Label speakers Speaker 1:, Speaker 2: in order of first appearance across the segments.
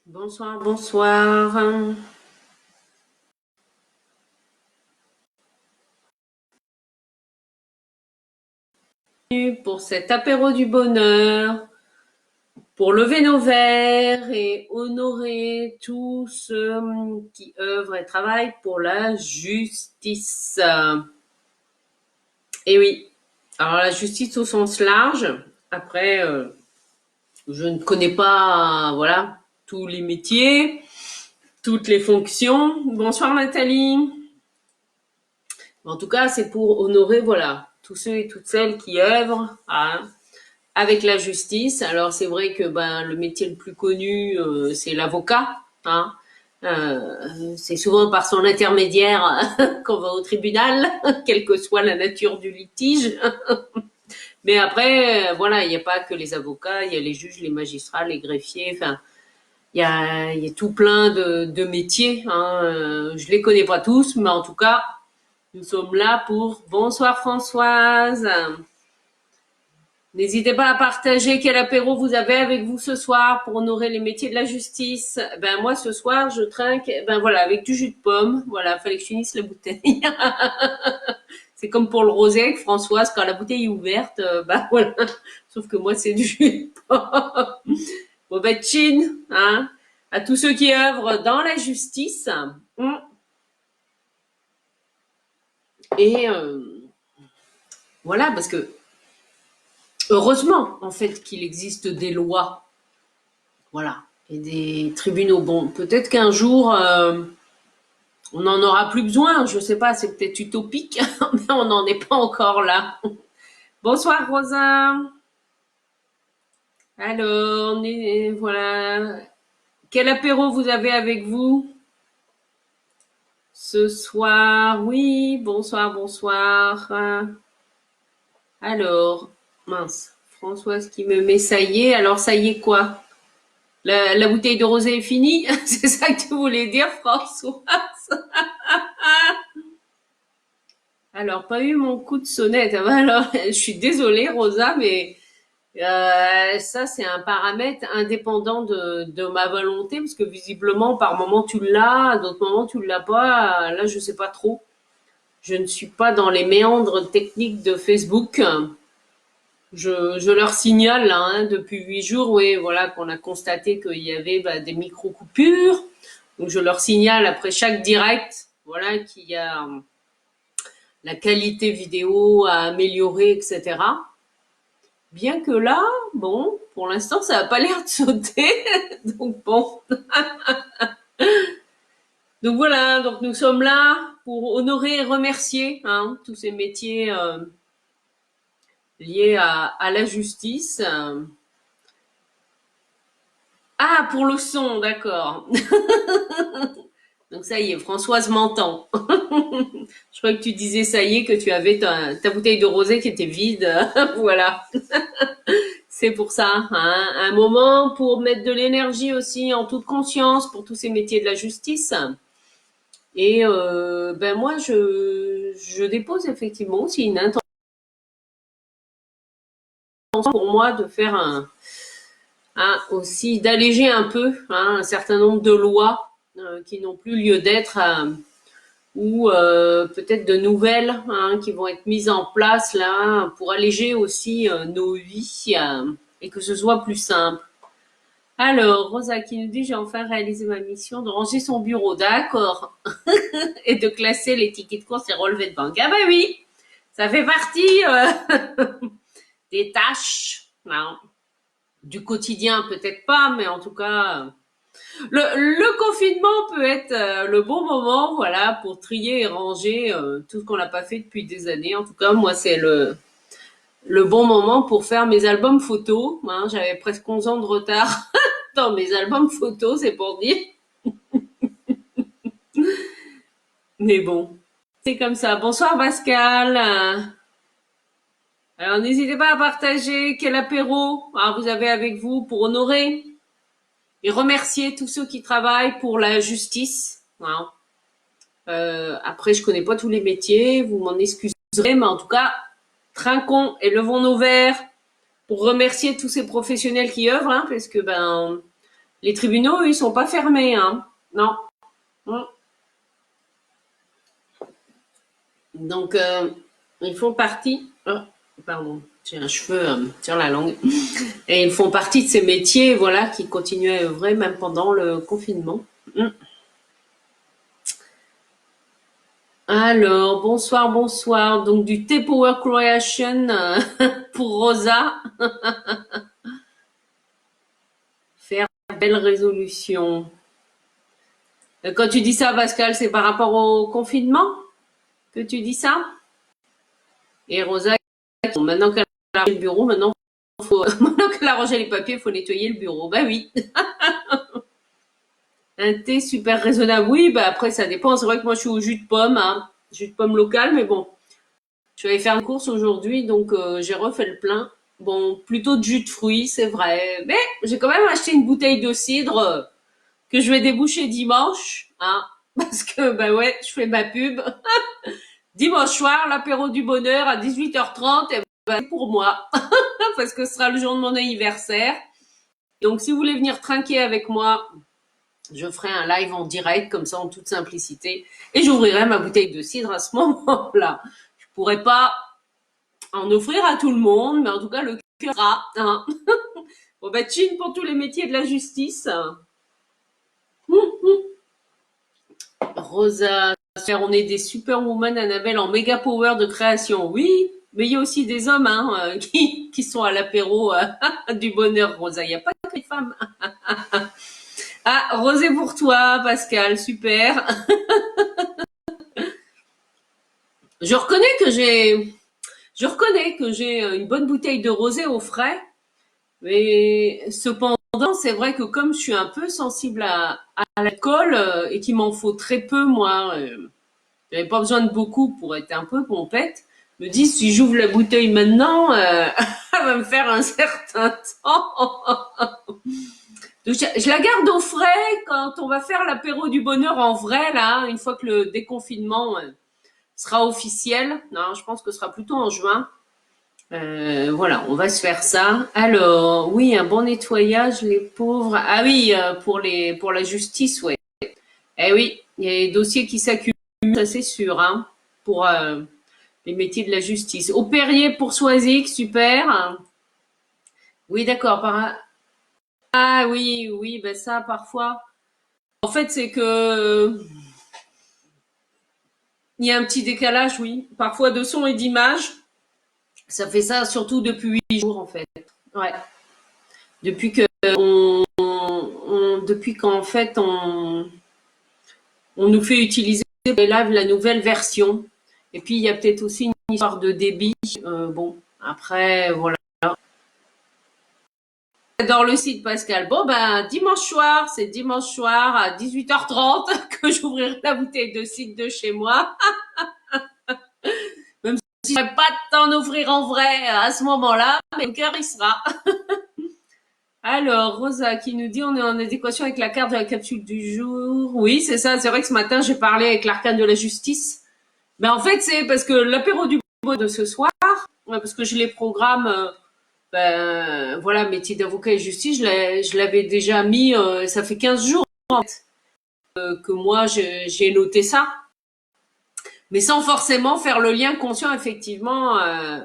Speaker 1: Bonsoir, bonsoir. Pour cet apéro du bonheur, pour lever nos verres et honorer tous ceux qui œuvrent et travaillent pour la justice. Et oui, alors la justice au sens large. Après, je ne connais pas, voilà, tous les métiers, toutes les fonctions. Bonsoir Nathalie. En tout cas, c'est pour honorer, voilà, tous ceux et toutes celles qui œuvrent avec la justice. Alors c'est vrai que le métier le plus connu, c'est l'avocat. Hein. C'est souvent par son intermédiaire qu'on va au tribunal, quelle que soit la nature du litige. Mais après, voilà, il n'y a pas que les avocats, il y a les juges, les magistrats, les greffiers. Enfin, il y a tout plein de métiers. Hein. Je les connais pas tous, mais en tout cas, nous sommes là pour. Bonsoir Françoise. N'hésitez pas à partager quel apéro vous avez avec vous ce soir pour honorer les métiers de la justice. Ben moi ce soir je trinque, ben voilà, avec du jus de pomme. Voilà, fallait que je finisse la bouteille. C'est comme pour le rosé avec Françoise, quand la bouteille est ouverte, ben voilà. Sauf que moi c'est du jus de pomme. Bon ben chin, hein, à tous ceux qui œuvrent dans la justice. Et voilà, parce que heureusement en fait qu'il existe des lois. Voilà. Et des tribunaux. Bon, peut-être qu'un jour, on n'en aura plus besoin. Je sais pas, c'est peut-être utopique, mais on n'en est pas encore là. Bonsoir, Rosa. Alors, voilà. Quel apéro vous avez avec vous ce soir? Oui, bonsoir, bonsoir. Alors, mince. Françoise qui me met ça y est. Alors, ça y est quoi? La bouteille de rosé est finie? C'est ça que tu voulais dire, Françoise? Alors, pas eu mon coup de sonnette. Ah bah alors, je suis désolée, Rosa, mais ça, c'est un paramètre indépendant de ma volonté, parce que visiblement, par moment, tu l'as, à d'autres moments, tu l'as pas. Là, je sais pas trop. Je ne suis pas dans les méandres techniques de Facebook. Je leur signale, là, hein, depuis 8 jours, oui, voilà, qu'on a constaté qu'il y avait des micro-coupures. Donc, je leur signale après chaque direct, voilà, qu'il y a la qualité vidéo à améliorer, etc. Bien que là, bon, pour l'instant, ça n'a pas l'air de sauter. Donc bon. Donc voilà, donc nous sommes là pour honorer et remercier tous ces métiers liés à la justice. Ah, pour le son, d'accord. Donc ça y est, Françoise m'entend. Je crois que tu disais ça y est, que tu avais ta bouteille de rosé qui était vide. Voilà. C'est pour ça, hein, un moment pour mettre de l'énergie aussi en toute conscience pour tous ces métiers de la justice. Et moi, je dépose effectivement aussi une intention pour moi de faire aussi d'alléger un peu un certain nombre de lois qui n'ont plus lieu d'être ou peut-être de nouvelles qui vont être mises en place là pour alléger aussi nos vies et que ce soit plus simple. Alors, Rosa qui nous dit, j'ai enfin réalisé ma mission de ranger son bureau. D'accord. Et de classer les tickets de course et relevés de banque. Ah bah oui, ça fait partie des tâches. Non. Du quotidien, peut-être pas, mais en tout cas, le confinement peut être le bon moment, voilà, pour trier et ranger tout ce qu'on n'a pas fait depuis des années. En tout cas, moi, c'est le bon moment pour faire mes albums photos. Hein. J'avais presque 11 ans de retard dans mes albums photos, c'est pour dire. Mais bon, c'est comme ça. Bonsoir Pascal. Alors n'hésitez pas à partager quel apéro vous avez avec vous pour honorer et remercier tous ceux qui travaillent pour la justice. Hein. Après, je connais pas tous les métiers, vous m'en excuserez, mais en tout cas, trinquons et levons nos verres pour remercier tous ces professionnels qui œuvrent, parce que Les tribunaux, eux, ils sont pas fermés, hein. Non. Mm. Donc, ils font partie. Oh, pardon, j'ai un cheveu sur la langue. Et ils font partie de ces métiers, voilà, qui continuent à œuvrer même pendant le confinement. Mm. Alors, bonsoir, bonsoir. Donc, du Tea Power Creation pour Rosa. Faire une belle résolution. Quand tu dis ça, Pascal, c'est par rapport au confinement que tu dis ça? Et Rosa, bon, maintenant qu'elle a rangé le bureau, maintenant qu'elle a rangé les papiers, il faut nettoyer le bureau. Bah oui. Un thé super raisonnable. Oui, bah après, ça dépend. C'est vrai que moi, je suis au jus de pomme, hein. Jus de pomme local, mais bon. Je suis allée faire une course aujourd'hui, donc j'ai refait le plein. Bon, plutôt de jus de fruits, c'est vrai. Mais j'ai quand même acheté une bouteille de cidre que je vais déboucher dimanche, hein. Parce que, bah ouais, je fais ma pub. Dimanche soir, l'apéro du bonheur à 18h30, et ben, c'est pour moi. Parce que ce sera le jour de mon anniversaire. Donc, si vous voulez venir trinquer avec moi, je ferai un live en direct, comme ça, en toute simplicité. Et j'ouvrirai ma bouteille de cidre à ce moment-là. Je pourrais pas en offrir à tout le monde, mais en tout cas, le cœur sera, hein. Bon, bah, tchine pour tous les métiers de la justice. Rosa, on est des superwoman, Annabelle, en méga power de création. Oui, mais il y a aussi des hommes hein, qui sont à l'apéro du bonheur, Rosa. Il n'y a pas que les femmes. Ah, rosé pour toi, Pascal, super. Je reconnais que j'ai, je reconnais que j'ai une bonne bouteille de rosé au frais, mais cependant, c'est vrai que comme je suis un peu sensible à l'alcool et qu'il m'en faut très peu, moi, j'avais pas besoin de beaucoup pour être un peu pompette. Je me dis, si j'ouvre la bouteille maintenant, elle va me faire un certain temps. Donc, je la garde au frais quand on va faire l'apéro du bonheur en vrai, là, une fois que le déconfinement sera officiel. Non, je pense que ce sera plutôt en juin. Voilà, on va se faire ça. Alors, oui, un bon nettoyage, les pauvres. Ah oui, pour la justice, ouais. Eh oui, il y a des dossiers qui s'accumulent, ça c'est sûr, hein, pour les métiers de la justice. Au Perrier pour Soisic, super. Oui, d'accord. Ah oui, oui, ben ça parfois. En fait, c'est que il y a un petit décalage, oui, parfois de son et d'image. Ça fait ça surtout depuis 8 jours, en fait. Ouais. Depuis que depuis qu'en fait on nous fait utiliser les lives la nouvelle version. Et puis il y a peut-être aussi une histoire de débit. Bon, après voilà. J'adore le site, Pascal. Bon, ben, c'est dimanche soir à 18h30 que j'ouvrirai la bouteille de cidre de chez moi. Même si je n'aurais pas de temps d'ouvrir en vrai à ce moment-là, mais le cœur, il sera. Alors, Rosa qui nous dit on est en adéquation avec la carte de la capsule du jour. Oui, c'est ça. C'est vrai que ce matin, j'ai parlé avec l'arcane de la justice. Mais en fait, c'est parce que l'apéro du bonheur de ce soir, parce que je les programme ben voilà, métier d'avocat et justice, je l'avais déjà mis, ça fait 15 jours en fait, que moi j'ai noté ça, mais sans forcément faire le lien conscient effectivement.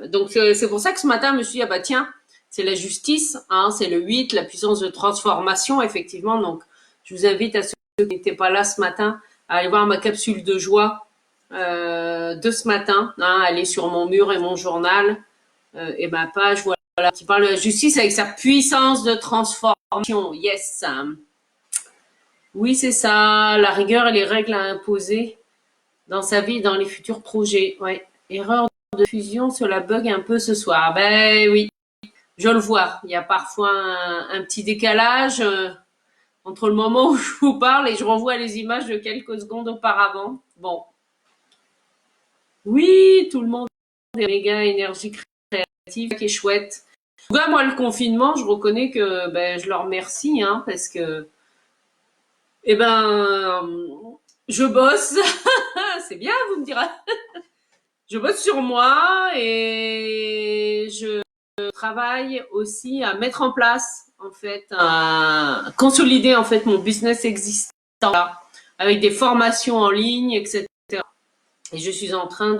Speaker 1: Donc c'est pour ça que ce matin je me suis dit ah bah tiens, c'est la justice, hein, c'est le 8, la puissance de transformation effectivement. Donc je vous invite à ceux qui n'étaient pas là ce matin à aller voir ma capsule de joie de ce matin, hein, aller sur mon mur et mon journal et ma page voilà qui parle de la justice avec sa puissance de transformation. Yes. Oui, c'est ça. La rigueur et les règles à imposer dans sa vie et dans les futurs projets. Ouais. Erreur de fusion, cela bug un peu ce soir. Ben oui, je le vois. Il y a parfois un petit décalage entre le moment où je vous parle et je renvoie les images de quelques secondes auparavant. Bon. Oui, tout le monde est méga énergie créative qui est chouette. En tout cas, moi, le confinement, je reconnais que ben, je leur remercie, hein, parce que, eh ben, je bosse. C'est bien, vous me direz. Je bosse sur moi et travaille aussi à mettre en place, en fait, à consolider en fait mon business existant là, avec des formations en ligne, etc. Et je suis en train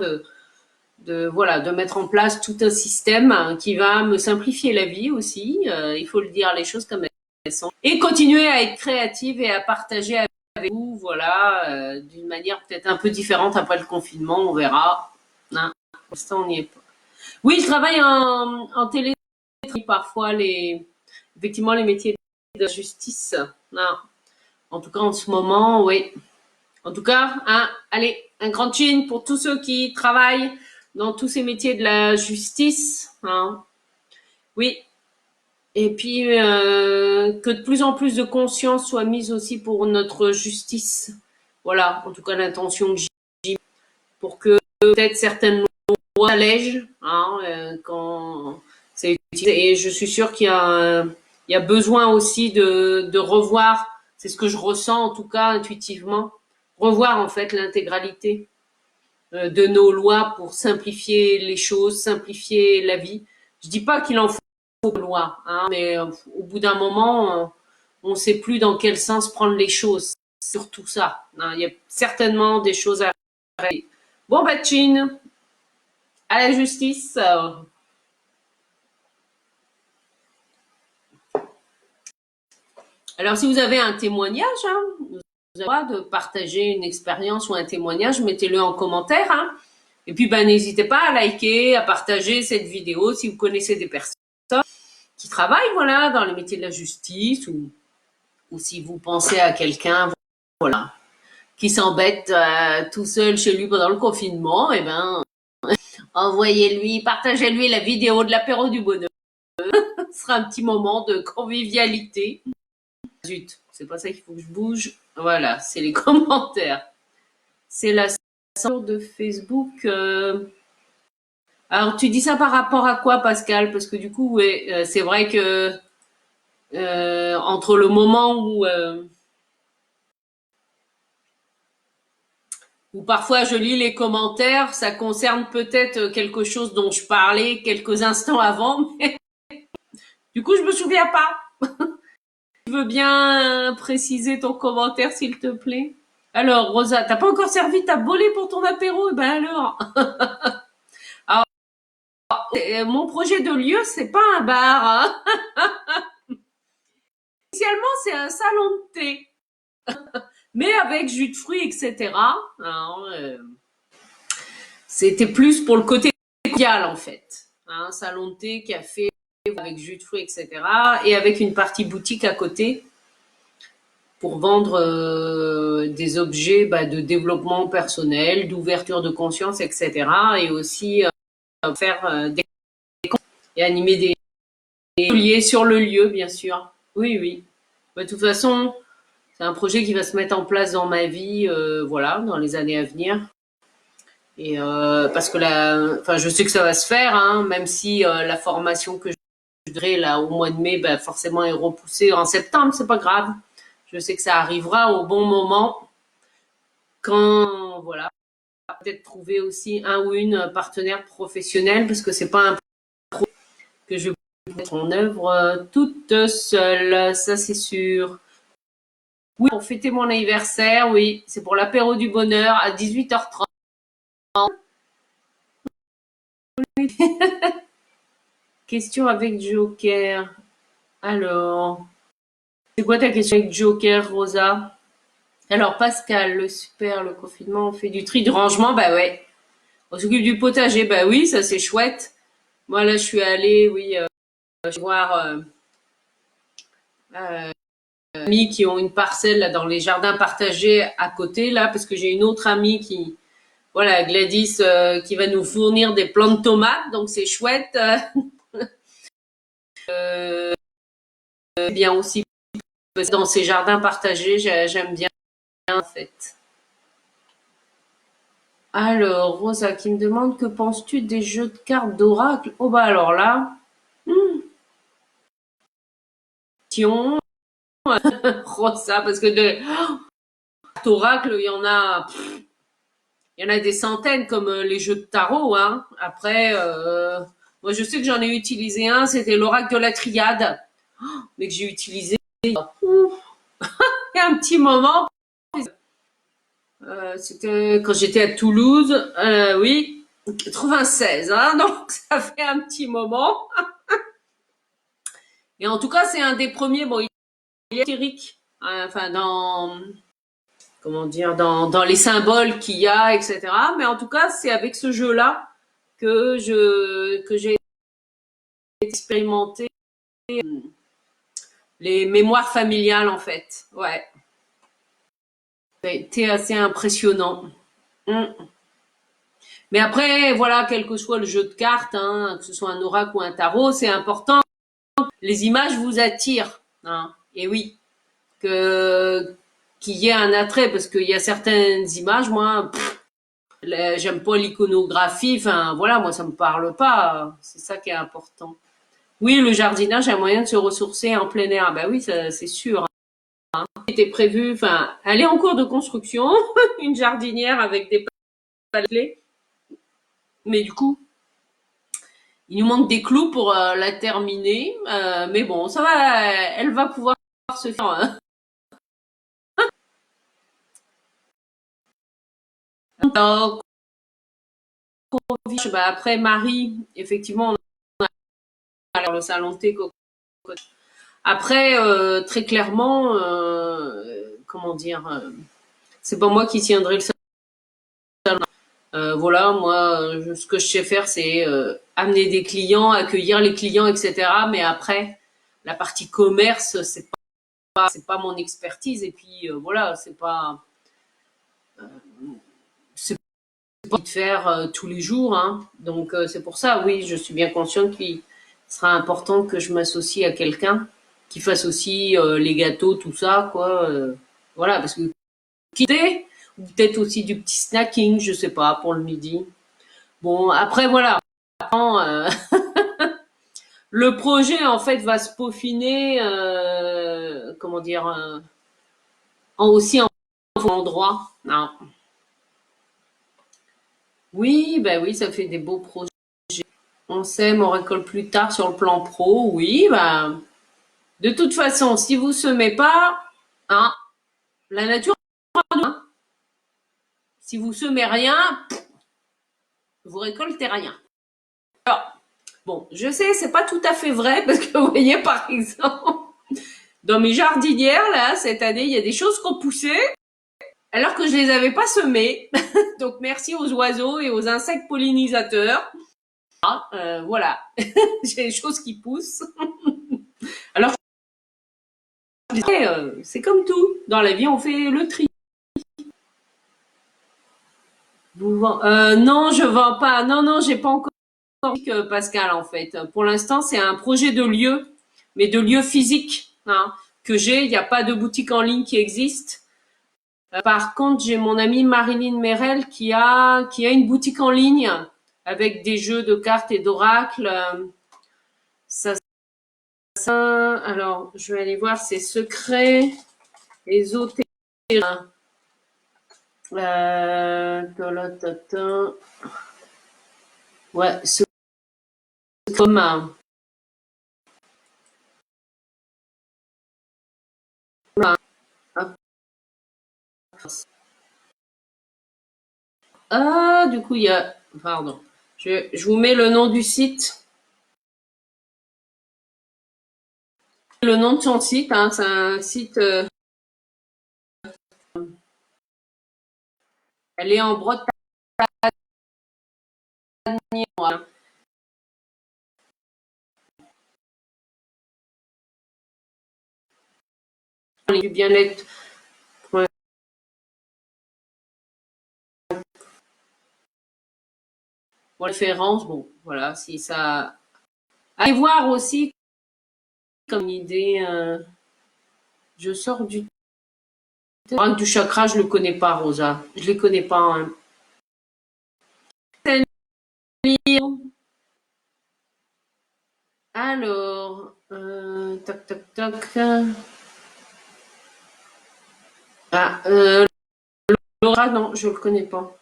Speaker 1: voilà, de mettre en place tout un système qui va me simplifier la vie aussi. Il faut le dire les choses comme elles sont. Et continuer à être créative et à partager avec vous, voilà, d'une manière peut-être un peu différente après le confinement, on verra. Hein, pour l'instant, on n'y est pas. Oui, je travaille en télé parfois effectivement les métiers de justice. Non. En tout cas, en ce moment, oui. En tout cas, hein, allez, un grand chin pour tous ceux qui travaillent dans tous ces métiers de la justice. Hein. Oui. Et puis, que de plus en plus de conscience soit mise aussi pour notre justice. Voilà, en tout cas, l'intention que j'ai pour que peut-être certaines lois s'allègent hein, quand c'est utile. Et je suis sûre il y a besoin aussi de revoir, c'est ce que je ressens en tout cas intuitivement, revoir en fait l'intégralité de nos lois pour simplifier les choses, simplifier la vie. Je dis pas qu'il en faut de lois, hein, mais au bout d'un moment, on ne sait plus dans quel sens prendre les choses. C'est surtout ça. Hein. Il y a certainement des choses à régler. Bon, bah, Chin, à la justice. Alors, si vous avez un témoignage, hein, vous avez le droit de partager une expérience ou un témoignage, mettez-le en commentaire. Hein. Et puis, ben, n'hésitez pas à liker, à partager cette vidéo si vous connaissez des personnes qui travaillent, voilà, dans les métiers de la justice ou si vous pensez à quelqu'un, voilà, qui s'embête tout seul chez lui pendant le confinement, eh ben, envoyez-lui, partagez-lui la vidéo de l'apéro du bonheur. Ce sera un petit moment de convivialité. Zut, c'est pas ça qu'il faut que je bouge. Voilà, c'est les commentaires. C'est la censure de Facebook. Alors, tu dis ça par rapport à quoi, Pascal? Parce que du coup, ouais, c'est vrai que entre le moment où parfois je lis les commentaires, ça concerne peut-être quelque chose dont je parlais quelques instants avant, mais du coup, je me souviens pas. Tu veux bien préciser ton commentaire, s'il te plaît? Alors, Rosa, t'as pas encore servi ta bolée pour ton apéro? Eh ben alors. Alors, mon projet de lieu, c'est pas un bar. Hein. Initialement, c'est un salon de thé, mais avec jus de fruits, etc. Alors, c'était plus pour le côté convivial, en fait. Un salon de thé, café, avec jus de fruits, etc. Et avec une partie boutique à côté pour vendre des objets de développement personnel, d'ouverture de conscience, etc. Et aussi faire des et animer des ateliers sur le lieu, bien sûr. Oui, oui. De toute façon, c'est un projet qui va se mettre en place dans ma vie, voilà, dans les années à venir. Et parce que enfin, je sais que ça va se faire, hein, même si la formation que je voudrais là au mois de mai, forcément est repoussée en septembre, c'est pas grave. Je sais que ça arrivera au bon moment quand, voilà, peut-être trouver aussi un ou une partenaire professionnel parce que c'est pas un projet que je vais mettre en œuvre toute seule, ça c'est sûr. Oui, pour fêter mon anniversaire, oui, c'est pour l'apéro du bonheur à 18h30. Question avec Joker. Alors, c'est quoi ta question avec Joker, Rosa? Alors, Pascal, le super, le confinement, on fait du tri, du rangement, bah ouais. On s'occupe du potager, bah oui, ça c'est chouette. Moi là, je suis allée, oui, voir amis qui ont une parcelle là, dans les jardins partagés à côté, là, parce que j'ai une autre amie qui, voilà, Gladys, qui va nous fournir des plants de tomates, donc c'est chouette. Bien aussi dans ces jardins partagés, j'aime bien en fait. Alors, Rosa qui me demande que penses-tu des jeux de cartes d'oracle? Oh bah alors là, question, Rosa, parce que de cartes d'oracle, il y en a des centaines comme les jeux de tarot. Hein. Après, Moi, je sais que j'en ai utilisé un, c'était l'oracle de la triade, mais que j'ai utilisé ouf, il y a un petit moment. C'était quand j'étais à Toulouse, oui, 96, hein, donc ça fait un petit moment. Et en tout cas, c'est un des premiers. Bon, il est ésotérique, hein, enfin dans comment dire, dans les symboles qu'il y a, etc. Mais en tout cas, c'est avec ce jeu-là que j'ai expérimenté les mémoires familiales en fait. Ouais, ça a été assez impressionnant. Mm. Mais après, voilà, quel que soit le jeu de cartes, hein, que ce soit un oracle ou un tarot, c'est important. Les images vous attirent, hein. Et oui, que qu'il y ait un attrait, parce qu'il y a certaines images, moi, j'aime pas l'iconographie. Enfin, voilà, moi, ça me parle pas. C'est ça qui est important. Oui, le jardinage a moyen de se ressourcer en plein air. Ben oui, c'est sûr. C'était prévu. Enfin, elle est en cours de construction, une jardinière avec des palets. Mais du coup, il nous manque des clous pour la terminer. Mais bon, ça va. Elle va pouvoir se faire. Alors, bah, après Marie, effectivement, on a le salon de thé. Après, très clairement, comment dire, c'est pas moi qui tiendrai le salon. Voilà, moi, ce que je sais faire, c'est amener des clients, accueillir les clients, etc. Mais après, la partie commerce, c'est pas mon expertise. Et puis voilà, c'est pas de faire tous les jours, hein. Donc c'est pour ça, oui, je suis bien consciente qu'il sera important que je m'associe à quelqu'un qui fasse aussi les gâteaux, tout ça, quoi. Voilà, parce que quitter, ou peut-être aussi du petit snacking, je sais pas, pour le midi. Bon, après voilà, le projet en fait va se peaufiner, comment dire, aussi en endroit. Non. Oui, ben oui, ça fait des beaux projets. On sème, on récolte plus tard sur le plan pro. Oui, ben de toute façon, si vous semez pas, hein, la nature, hein, si vous semez rien, vous récoltez rien. Alors, bon, je sais, c'est pas tout à fait vrai parce que vous voyez, par exemple, dans mes jardinières, là, cette année, il y a des choses qui ont poussé alors que je les avais pas semées. Donc, merci aux oiseaux et aux insectes pollinisateurs. Ah, voilà, j'ai des choses qui poussent. Alors, c'est comme tout. Dans la vie, on fait le tri. Non, je vends pas. Non, non, j'ai pas encore Pascal, en fait. Pour l'instant, c'est un projet de lieu, mais de lieu physique, hein, que j'ai. Il n'y a pas de boutique en ligne qui existe. Par contre, j'ai mon amie Marilyn Merel qui a une boutique en ligne avec des jeux de cartes et d'oracles. Ça, alors, je vais aller voir ses secrets ésotériques. Ouais, c'est commun. Ah, du coup, il y a. Pardon. Je vous mets le nom du site. Le nom de son site, hein, c'est un site. Elle est en Bretagne. Voilà. Du bien-être. Ouais. Pour référence, bon, voilà, si ça. Allez voir aussi comme idée. Je sors du chakra, je le connais pas, Rosa. Je les connais pas, hein. Alors, tac, tac, tac. Ah, Laura, non, je le connais pas.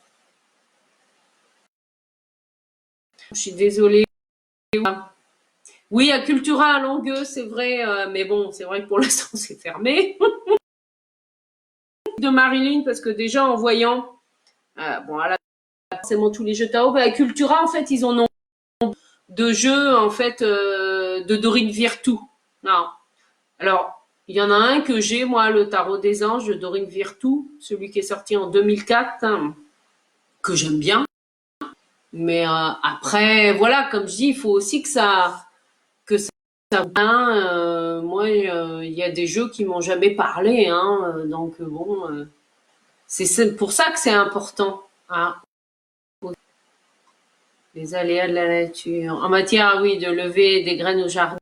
Speaker 1: Je suis désolée. Oui, à Cultura à Longueux, c'est vrai, mais bon, c'est vrai que pour l'instant c'est fermé. De Marilyn, parce que déjà en voyant, bon, elle a forcément tous les jeux Tao, à Cultura, en fait, ils en ont de jeux, en fait, de Dorine Virtue. Non. Alors, il y en a un que j'ai, moi, le Tarot des Anges de Dorine Virtue, celui qui est sorti en 2004, hein, que j'aime bien. Mais après, voilà, comme je dis, il faut aussi que ça bien. Moi, il y a des jeux qui m'ont jamais parlé, hein, donc bon, c'est pour ça que c'est important. Hein, les aléas de la nature. En matière, oui, de lever des graines au jardin.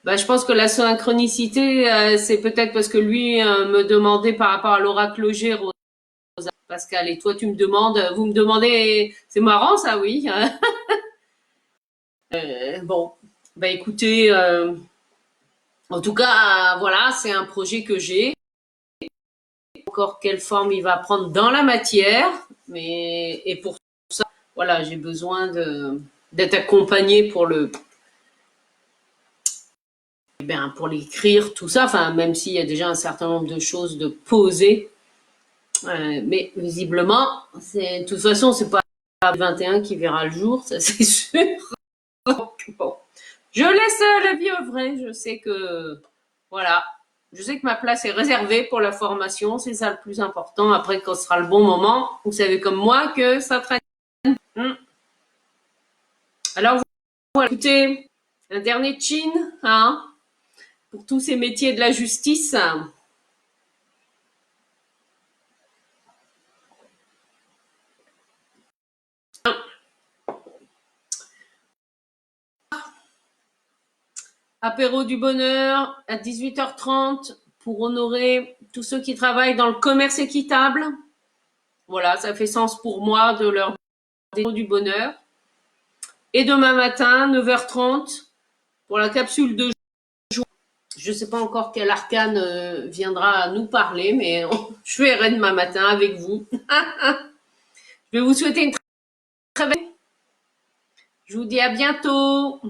Speaker 1: Bah, je pense que la synchronicité, c'est peut-être parce que lui me demandait par rapport à l'oracle G, Rosa, Pascal, et toi tu me demandes, vous me demandez, c'est marrant ça, oui. Bon, bah écoutez, en tout cas, voilà, c'est un projet que j'ai. Encore quelle forme il va prendre dans la matière, mais et pour ça, voilà, j'ai besoin d'être accompagnée pour pour l'écrire, tout ça. Enfin, même s'il y a déjà un certain nombre de choses de poser, mais visiblement, de toute façon, c'est pas le 21 qui verra le jour, ça c'est sûr. Donc, bon, je laisse la vie œuvrer. Je sais que, voilà, je sais que ma place est réservée pour la formation. C'est ça le plus important. Après, quand ce sera le bon moment, vous savez comme moi que ça traîne. Alors, voilà, écoutez, un dernier chin, hein, pour tous ces métiers de la justice. Apéro du bonheur à 18h30 pour honorer tous ceux qui travaillent dans le commerce équitable. Voilà, ça fait sens pour moi de leur apéro du bonheur. Et demain matin, 9h30, pour la capsule de jour. Je ne sais pas encore quel arcane viendra nous parler, mais je verrai demain matin avec vous. Je vais vous souhaiter une très belle. Je vous dis à bientôt.